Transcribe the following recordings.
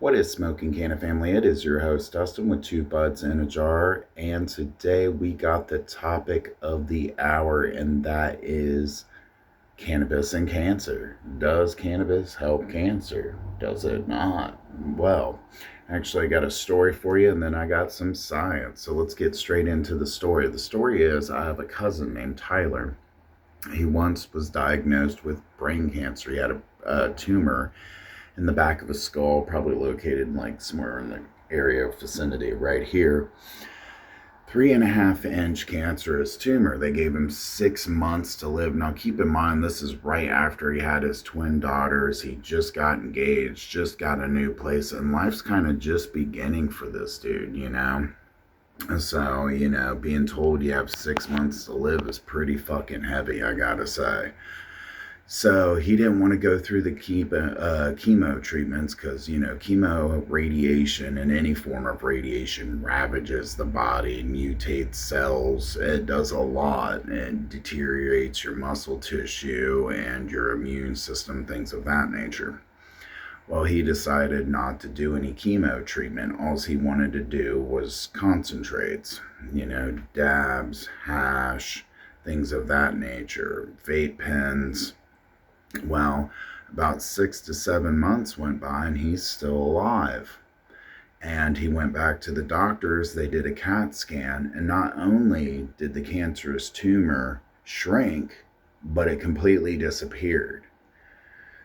What is Smoking Canna family? It is your host Dustin with two buds in a jar, and today we got the topic of the hour, and that is cannabis and cancer. Does cannabis help cancer? Does it not? Well, actually, I got a story for you, and then I got some science. So let's get straight into the story. The story is I have a cousin named Tyler. He once was diagnosed with brain cancer. He had a tumor in the back of his skull, probably located like somewhere in the area of vicinity right here. 3.5 inch cancerous tumor. They gave him 6 months to live. Now, keep in mind, this is right after he had his twin daughters. He just got engaged, just got a new place, and life's kind of just beginning for this dude, you know? So, being told you have 6 months to live is pretty fucking heavy, I gotta say. So he didn't want to go through the chemo treatments because, chemo radiation and any form of radiation ravages the body, mutates cells. It does a lot. It deteriorates your muscle tissue and your immune system, things of that nature. Well, he decided not to do any chemo treatment. All he wanted to do was concentrates, dabs, hash, things of that nature, vape pens. Well, about 6 to 7 months went by and he's still alive. And he went back to the doctors. They did a CAT scan, and not only did the cancerous tumor shrink, but it completely disappeared.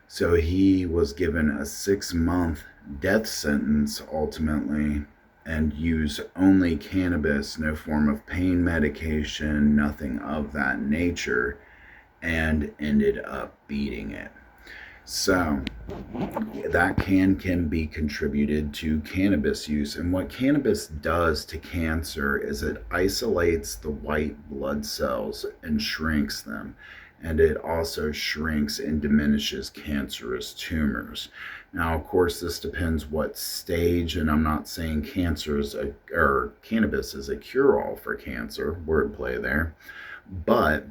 So he was given a 6-month death sentence ultimately, and use only cannabis, no form of pain medication, nothing of that nature, and ended up beating it. So that can be contributed to cannabis use. And what cannabis does to cancer is it isolates the white blood cells and shrinks them. And it also shrinks and diminishes cancerous tumors. Now, of course, this depends what stage, and I'm not saying cannabis is a cure-all for cancer, wordplay there, but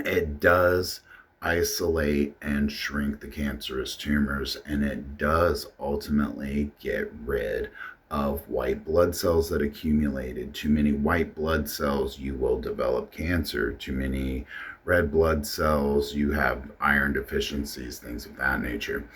it does isolate and shrink the cancerous tumors, and it does ultimately get rid of white blood cells that accumulated. Too many white blood cells, you will develop cancer. Too many red blood cells, you have iron deficiencies, things of that nature.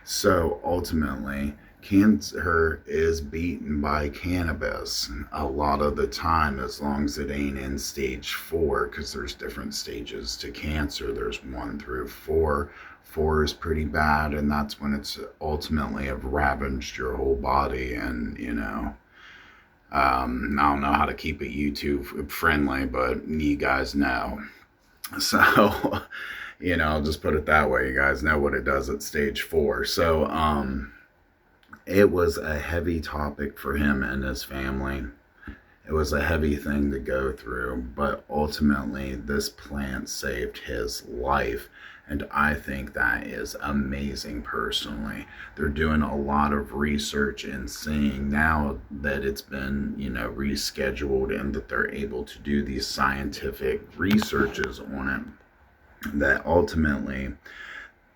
So ultimately, cancer is beaten by cannabis a lot of the time, as long as it ain't in stage 4, because there's different stages to cancer. There's 1 through 4. 4 is pretty bad, and that's when it's ultimately have ravaged your whole body. And I don't know how to keep it YouTube friendly, but you guys know. So I'll just put it that way. You guys know what it does at stage 4. So it was a heavy topic for him and his family. It was a heavy thing to go through, but ultimately this plant saved his life. And I think that is amazing personally. They're doing a lot of research and seeing now that it's been, rescheduled, and that they're able to do these scientific researches on it, that ultimately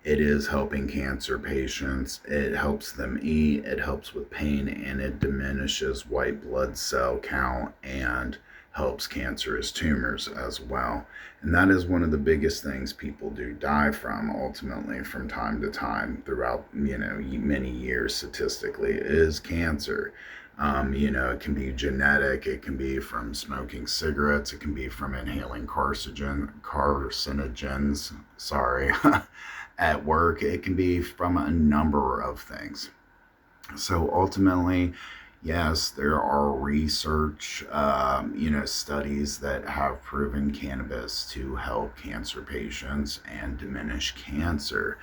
it is helping cancer patients. It helps them eat, it helps with pain, and it diminishes white blood cell count and helps cancerous tumors as well. And that is one of the biggest things people do die from ultimately from time to time throughout, many years statistically, is cancer. It can be genetic, it can be from smoking cigarettes, it can be from inhaling carcinogens, sorry, at work, it can be from a number of things. So ultimately, yes, there are research, studies that have proven cannabis to help cancer patients and diminish cancer.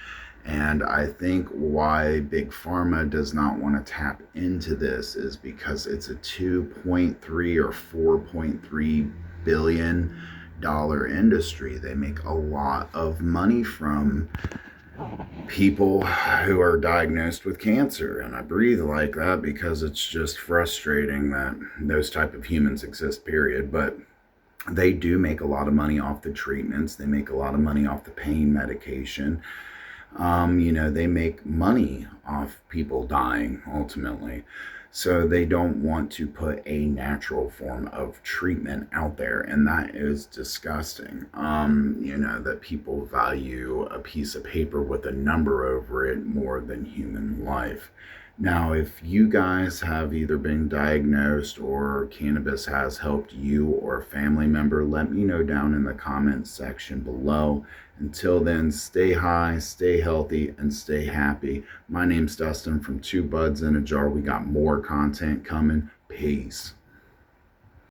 And I think why Big Pharma does not want to tap into this is because it's a 2.3 or 4.3 billion dollar industry. They make a lot of money from people who are diagnosed with cancer, and I breathe like that because it's just frustrating that those type of humans exist, period. But they do make a lot of money off the treatments. They make a lot of money off the pain medication. They make money off people dying ultimately. So they don't want to put a natural form of treatment out there. And that is disgusting. That people value a piece of paper with a number over it more than human life. Now, if you guys have either been diagnosed or cannabis has helped you or a family member, let me know down in the comments section below. Until then, stay high, stay healthy, and stay happy. My name's Dustin from Two Buds in a Jar. We got more content coming. Peace.